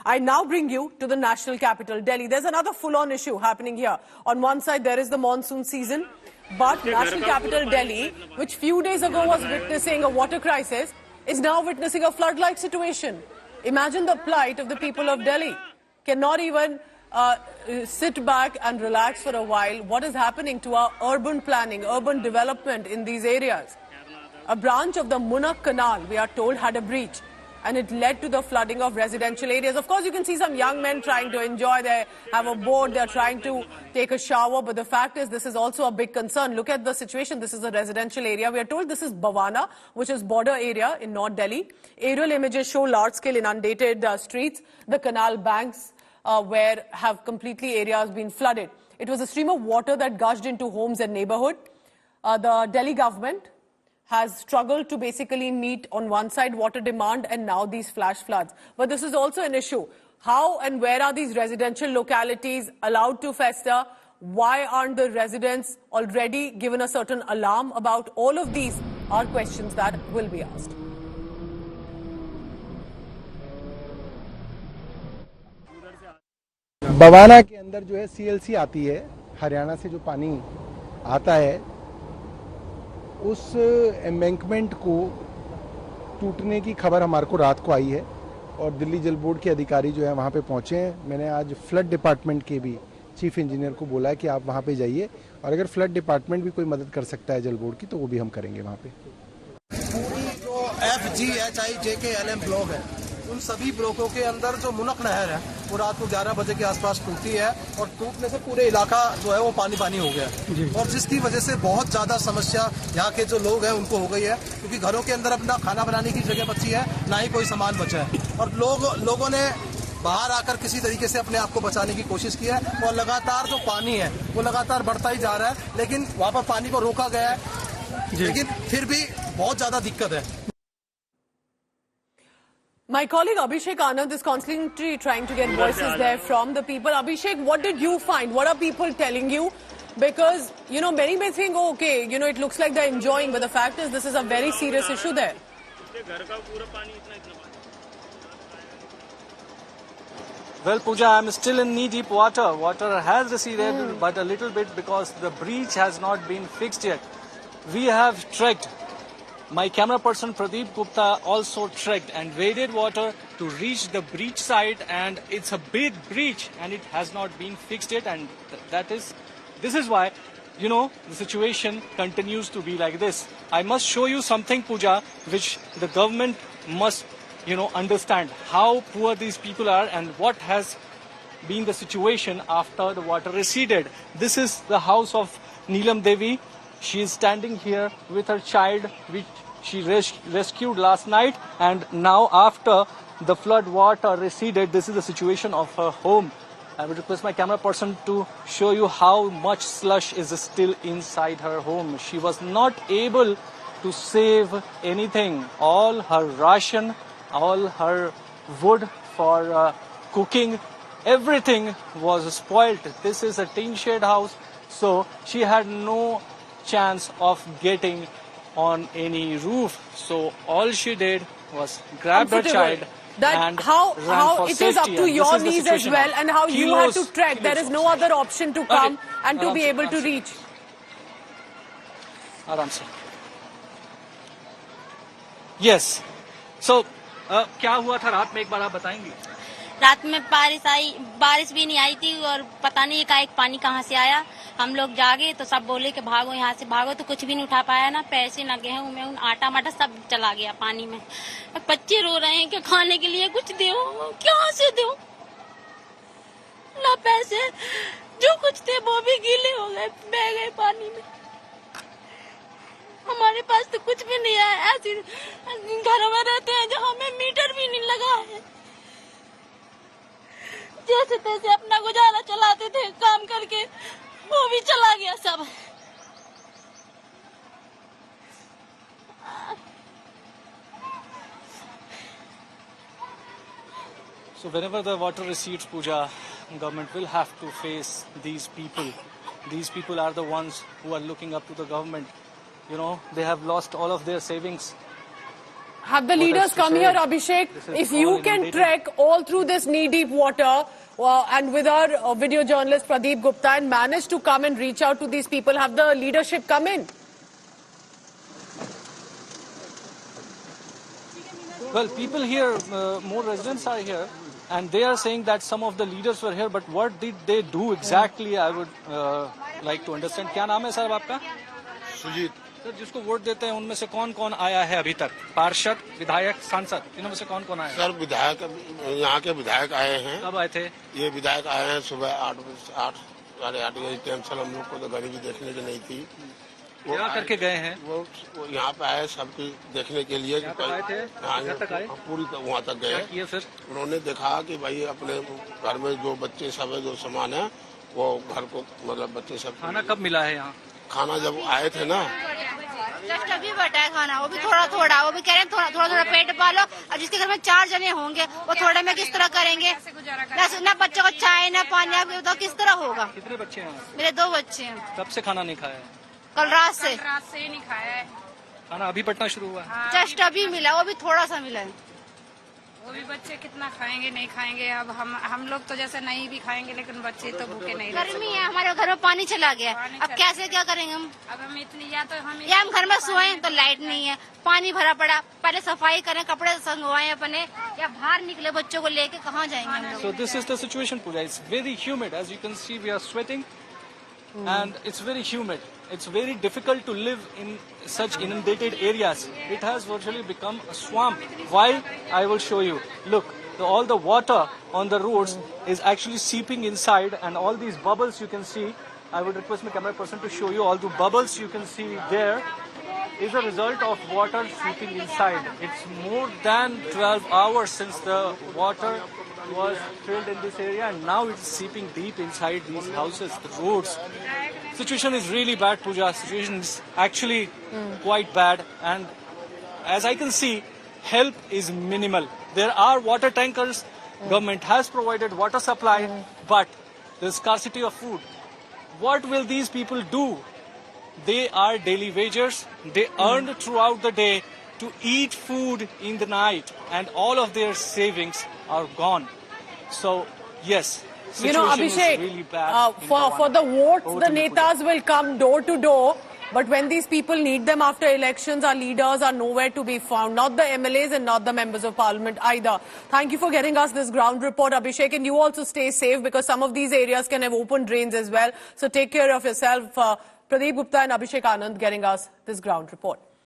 I now bring you to the national capital, Delhi. There's another full-on issue happening here. On one side, there is the monsoon season, but national capital, Delhi, which few days ago was witnessing a water crisis, is now witnessing a flood-like situation. Imagine the plight of the people of Delhi. Cannot even sit back and relax for a while. What is happening to our urban planning, urban development in these areas? A branch of the Munnak Canal, we are told, had a breach, and it led to the flooding of residential areas. Of course, you can see some young men trying to enjoy, they have a boat, they're trying to take a shower, but the fact is this is also a big concern. Look at the situation. This is a residential area. We are told this is Bhavana, which is border area in North Delhi. Aerial images show large-scale inundated streets. The canal banks where have completely areas been flooded. It was a stream of water that gushed into homes and neighborhood. The Delhi government has struggled to basically meet on one side water demand and now these flash floods. But this is also an issue. How and where are these residential localities allowed to fester? Why aren't the residents already given a certain alarm about all of these are questions that will be asked. Bawana के अंदर जो है CLC आती है, हरियाणा से जो पानी आता है, उस एम्बैंकमेंट को टूटने की खबर हमारे को रात को आई है और दिल्ली जल बोर्ड के अधिकारी जो है वहाँ पे पहुँचे हैं। मैंने आज फ्लड डिपार्टमेंट के भी चीफ इंजीनियर को बोला है कि आप वहाँ पे जाइए और अगर फ्लड डिपार्टमेंट भी कोई मदद कर सकता है जल बोर्ड की तो वो भी हम करेंगे वहाँ पे। पूरी जो FGHIJKLM ब्लॉक है, उन सभी ब्लॉकों के अंदर जो मुनक नहर है वो रात को 11 बजे के आसपास टूटी है और टूटने से पूरे इलाका जो है वो पानी पानी हो गया और जिसकी वजह से बहुत ज्यादा समस्या यहाँ के जो लोग हैं उनको हो गई है, क्योंकि घरों के अंदर अपना खाना बनाने की जगह बची है, ना ही कोई सामान बचा है और लोगों ने बाहर आकर किसी तरीके से अपने आप को बचाने की कोशिश की है और लगातार जो पानी है वो लगातार बढ़ता ही जा रहा है, लेकिन वहाँ पर पानी को रोका गया है, लेकिन फिर भी बहुत ज्यादा दिक्कत है। My colleague Abhishek Anand is constantly trying to get voices there from the people. Abhishek, what did you find? What are people telling you? Because, many may think, oh, okay, it looks like they're enjoying, but the fact is this is a very serious issue there. Well, Pooja, I'm still in knee-deep water. Water has receded, but a little bit because the breach has not been fixed yet. We have trekked. My camera person Pradeep Gupta also trekked and waded water to reach the breach site, and it's a big breach and it has not been fixed yet, and this is why the situation continues to be like this. I must show you something, Pooja, which the government must understand how poor these people are and what has been the situation after the water receded. This is the house of Neelam Devi. She is standing here with her child, which she rescued last night, and now after the flood water receded, this is the situation of her home. I would request my camera person to show you how much slush is still inside her home. She was not able to save anything. All her ration, all her wood for cooking, everything was spoilt. This is a tin shed house, so she had no chance of getting on any roof. So all she did was grab her child and how for it safety. Is up to your knees as well, and how you had to trek. There is no other option to come and to be able to reach. Aram se. Yes. So क्या हुआ था रात में, एक बार आप बताएंगी? रात में बारिश भी नहीं आई थी और पता नहीं एकाएक पानी कहाँ से आया। हम लोग जागे तो सब बोले कि भागो यहाँ से, भागो तो कुछ भी नहीं उठा पाया, ना पैसे ना गेहूं में आटा माटा सब चला गया पानी में। बच्चे रो रहे हैं कि खाने के लिए कुछ दो, कहाँ से दो, ना पैसे, जो कुछ थे वो भी गीले हो गए, बह गए पानी में। हमारे पास तो कुछ भी नहीं है, ऐसे घरों में रहते हैं जहाँ में मीटर भी नहीं लगा है, जैसे तैसे अपना गुजारा चलाते थे काम करके, वो भी चला गया सब। So whenever the water recedes, Pooja, government will have to face these people. These people are the ones who are looking up to the government. They have lost all of their savings. Have the leaders come here, Abhishek? If you can trek all through this knee-deep water and with our video journalist Pradeep Gupta and manage to come and reach out to these people, have the leadership come in? Well, people here, more residents are here, and they are saying that some of the leaders were here, but what did they do exactly? I would like to understand. क्या नाम है sir आपका? Sujit. Sir, जिसको vote देते हैं उनमें से कौन कौन आया है अभी तक? पार्षद, विधायक, सांसद, इनमें से कौन कौन आया? सर विधायक यहाँ के विधायक आए हैं। कब आए थे? ये विधायक आए हैं सुबह 8 साढ़े 8 बजे। टेंशन हम लोग को तो गरीबी देखने की नहीं थी। वो क्या करके गए हैं? वो यहाँ पे आए सबकी देखने के लिए। आए थे? घर तक आए? पूरी वहाँ तक गए। किए फिर? उन्होंने देखा कि भाई अपने घर में जो बच्चे सब है, जो सामान है, वो घर को मतलब बच्चे सब। खाना कब मिला है यहाँ? खाना जब आए थे ना, जस्ट अभी बटा है खाना, वो भी थोड़ा थोड़ा। वो भी कह रहे हैं थोड़ा थोड़ा पेट पालो। और जिसके घर में 4 जने होंगे वो थोड़े में किस तरह करेंगे? ना बच्चों को चाय ना पानी, आप बताओ किस तरह होगा? कितने बच्चे हैं? मेरे 2 बच्चे हैं। कब से खाना नहीं खाया है? कल रात से ही नहीं खाया है। खाना अभी पटना शुरू हुआ है? जस्ट अभी मिला, वो भी थोड़ा सा मिला है। वो भी बच्चे कितना खाएंगे नहीं खाएंगे। अब हम लोग तो जैसे नहीं भी खाएंगे, लेकिन बच्चे तो भूखे नहीं रह गर्मी है, हमारे घर में पानी चला गया। अब कैसे क्या करेंगे हम? अब हम इतनी या तो हम घर में सोए तो लाइट नहीं है, पानी भरा पड़ा। पहले सफाई करें, कपड़े संगवाए अपने, या बाहर निकले बच्चों को लेके कहाँ जाएंगे हम लोग? So this is the situation, Pooja. It's very humid. As you can see, we are sweating, and it's very humid. It's very difficult to live in such inundated areas. It has virtually become a swamp. Why? I will show you. Look, all the water on the roads is actually seeping inside, and all these bubbles you can see. I would request my camera person to show you. All the bubbles you can see there is a result of water seeping inside. It's more than 12 hours since the water was filled in this area, and now it's seeping deep inside these houses, the roads. Situation is really bad, Pooja. Situation is actually quite bad, and as I can see, help is minimal. There are water tankers, government has provided water supply, but there's scarcity of food. What will these people do? They are daily wagers. They earn throughout the day to eat food in the night, and all of their savings are gone. So, yes, situation is really bad. For the votes, the netas will come door to door. But when these people need them after elections, our leaders are nowhere to be found. Not the MLAs and not the members of parliament either. Thank you for getting us this ground report, Abhishek. And you also stay safe, because some of these areas can have open drains as well. So take care of yourself. Pradeep Gupta and Abhishek Anand getting us this ground report.